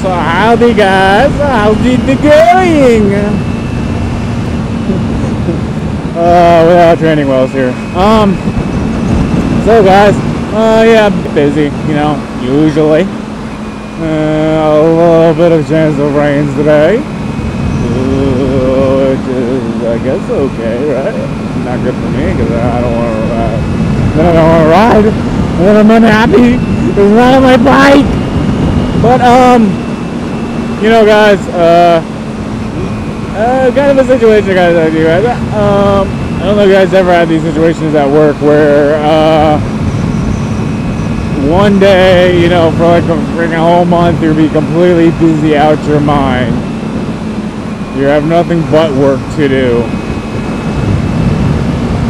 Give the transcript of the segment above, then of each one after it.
So howdy guys, how's it going? Without training wheels here. So guys, yeah, busy, you know, usually. A little bit of chance of rains today. Which is, I guess, okay, right? Not good for me, because I don't want to ride. Then I don't want to ride. And then I'm unhappy. It's not on my bike. But, you know, guys, kind of a situation, guys, I do, guys. I don't know if you guys ever had these situations at work where, one day, you know, for like a freaking whole month, you'll be completely busy out your mind. You have nothing but work to do.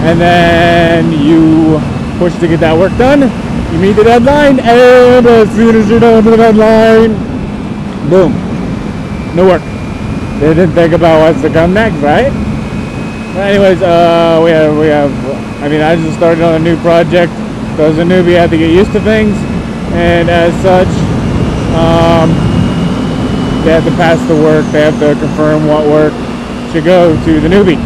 And then you push to get that work done. You meet the deadline, and as soon as you're done with the deadline, boom, no work. They didn't think about what's to come next, right? But anyways, we have. I mean, I just started on a new project. So as a newbie, I have to get used to things, and as such, they have to pass the work. They have to confirm what work should go to the newbie.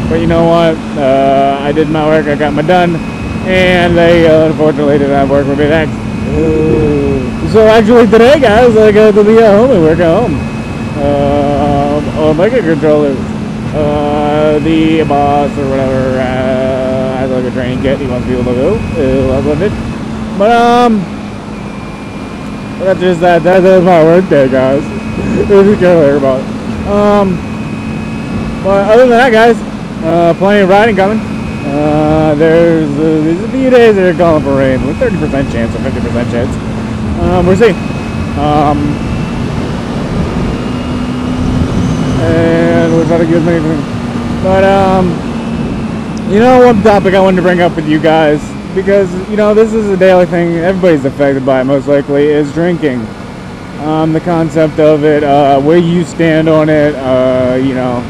But you know what? I did my work. I got my done, and they unfortunately didn't have work for me next. So actually today, guys, I go to the homie work at home. On microcontrollers. The boss or whatever has like a training kit. He wants people to go. I love it. But that's just that. That's my work day, guys. If you care about it. But other than that, guys, plenty of riding coming. There's a few days that are calling for rain with 30% chance or 50% chance. We'll see. And we'll try to get as many things. But you know, one topic I wanted to bring up with you guys, because you know this is a daily thing. Everybody's affected by it, most likely, is drinking. The concept of it, where you stand on it, you know,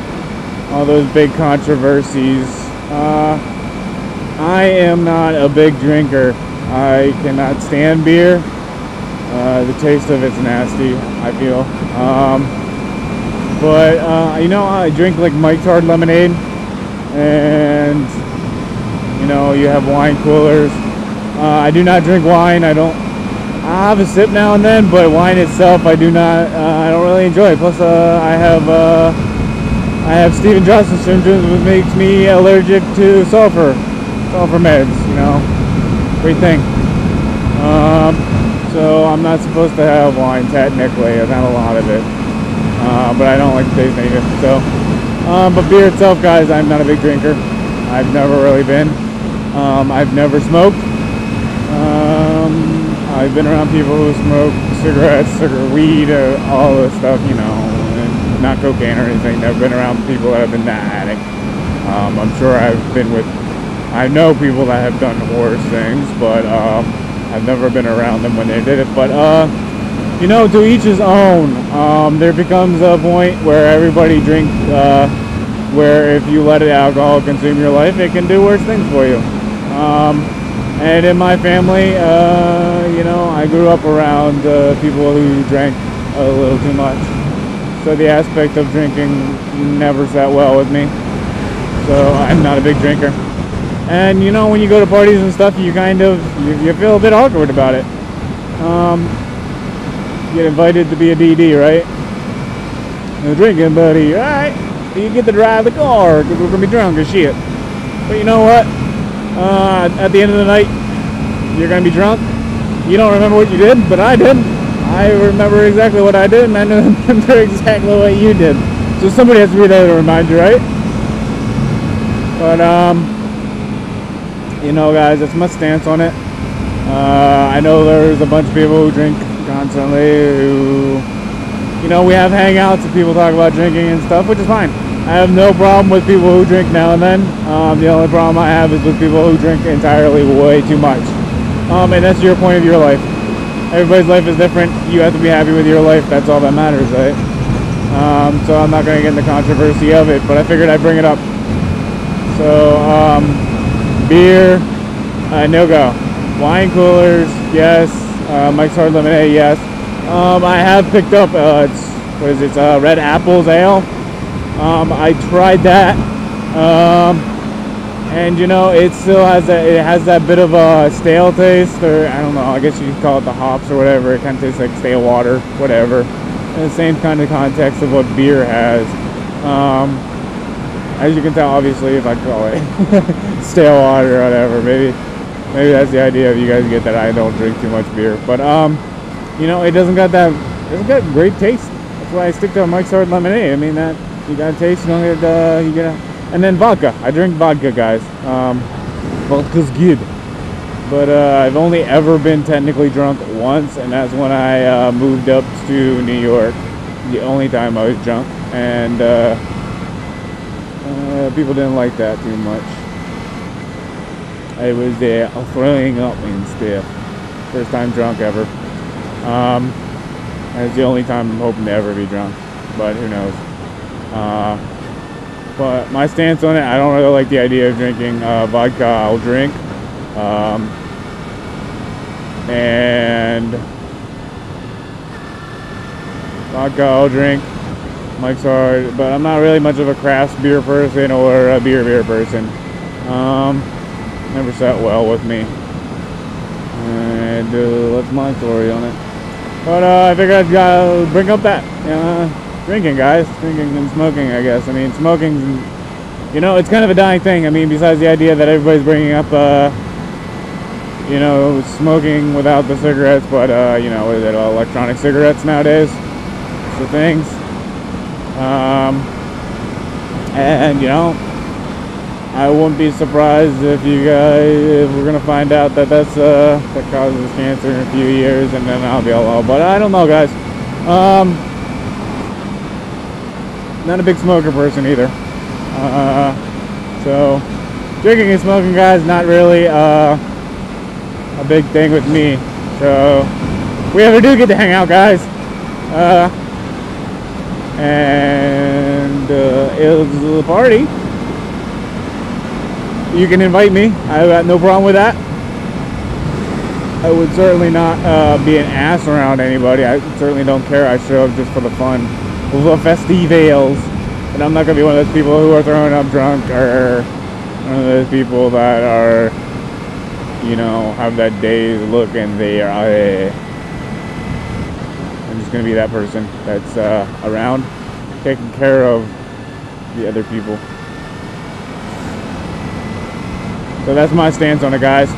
all those big controversies. I am not a big drinker. I cannot stand beer. The taste of it's nasty, I feel. But you know, I drink like Mike's Hard Lemonade, and you know, you have wine coolers. I do not drink wine. I have a sip now and then, but wine itself, I do not. I don't really enjoy it. Plus, I have Stephen Johnson syndrome, which makes me allergic to sulfur meds. You know, great thing. So I'm not supposed to have wine technically. I've had a lot of it. But I don't like the taste either. So, but beer itself, guys, I'm not a big drinker. I've never really been. I've never smoked. I've been around people who smoke cigarettes, weed, all this stuff, you know, and not cocaine or anything. Never been around people that have been that addict. I'm sure I know people that have done worse things, but I've never been around them when they did it. But you know, to each his own. There becomes a point where everybody drinks, where if you let alcohol consume your life, it can do worse things for you. And in my family, you know, I grew up around people who drank a little too much. So the aspect of drinking never sat well with me. So I'm not a big drinker. And you know, when you go to parties and stuff, you kind of, you feel a bit awkward about it. Get invited to be a DD, right? A drinking buddy, right? You get to drive the car because we're gonna be drunk as shit. But you know what? At the end of the night, you're gonna be drunk. You don't remember what you did, but I did. I remember exactly what I did, and I remember exactly what you did. So somebody has to be there to remind you, right? But you know, guys, that's my stance on it. I know there's a bunch of people who drink constantly, who, you know, we have hangouts and people talk about drinking and stuff, which is fine. I have no problem with people who drink now and then. The only problem I have is with people who drink entirely way too much. And that's your point of your life. Everybody's life is different. You have to be happy with your life. That's all that matters, right? So I'm not going to get into the controversy of it, but I figured I'd bring it up. So, beer, no go. Wine coolers, yes. Mike's Hard Lemonade, yes. I have picked up, what is it, Red Apple's Ale. I tried that, and you know, it still has that bit of a stale taste, or I don't know, I guess you could call it the hops or whatever. It kind of tastes like stale water, whatever. In the same kind of context of what beer has. As you can tell, obviously, if I call it stale water or whatever, maybe that's the idea. If you guys get that I don't drink too much beer, but you know, it doesn't got great taste. That's why I stick to a Mike's Hard Lemonade. I mean, that you got to taste, you don't get you get, and then vodka. I drink vodka, guys. Vodka's good, but I've only ever been technically drunk once, and that's when I moved up to New York. The only time I was drunk, and people didn't like that too much. I was throwing up and stuff. First time drunk ever. It's the only time I'm hoping to ever be drunk, but who knows. But my stance on it, I don't really like the idea of drinking vodka. I'll drink, and vodka I'll drink. Mike's Hard, but I'm not really much of a craft beer person or a beer person. Never sat well with me, and that's my story on it. But I figured I'd bring up that drinking, guys, drinking and smoking. I guess. I mean, smoking, you know, it's kind of a dying thing. I mean, besides the idea that everybody's bringing up, you know, smoking without the cigarettes, but you know, what is it, electronic cigarettes nowadays? It's the things. And you know, I wouldn't be surprised if we're gonna find out that that causes cancer in a few years, and then I'll be all out. But I don't know, guys. Not a big smoker person either. So drinking and smoking, guys, not really a big thing with me. So we ever do get to hang out, guys. And it was a party. You can invite me. I've got no problem with that. I would certainly not be an ass around anybody. I certainly don't care. I show up just for the fun, the festivals. And I'm not gonna be one of those people who are throwing up drunk, or one of those people that are, you know, have that dazed look in their eye. I'm just gonna be that person that's around, taking care of the other people. So that's my stance on it, guys.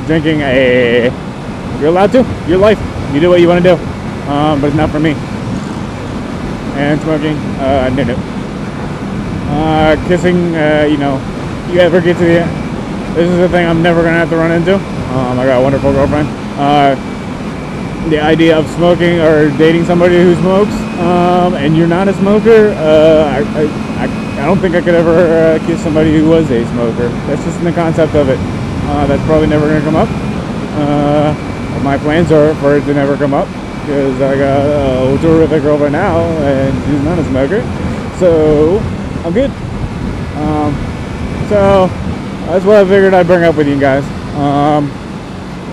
Drinking you're allowed to, your life. You do what you want to do, but it's not for me. And smoking, no. Kissing, you know, you ever get to this is the thing I'm never gonna have to run into. I got a wonderful girlfriend. The idea of smoking or dating somebody who smokes, and you're not a smoker, I don't think I could ever kiss somebody who was a smoker. That's just in the concept of it. That's probably never going to come up. My plans are for it to never come up, because I got a terrific girlfriend now, and she's not a smoker. So I'm good. So that's what I figured I'd bring up with you guys.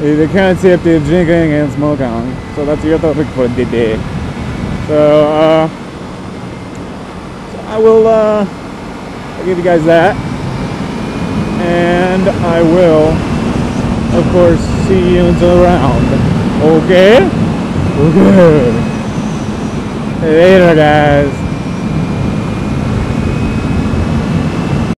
The concept of drinking and smoking. So that's your topic for the day. So I will I'll give you guys that, and I will, of course, see you until around. Okay? Okay. Later, guys.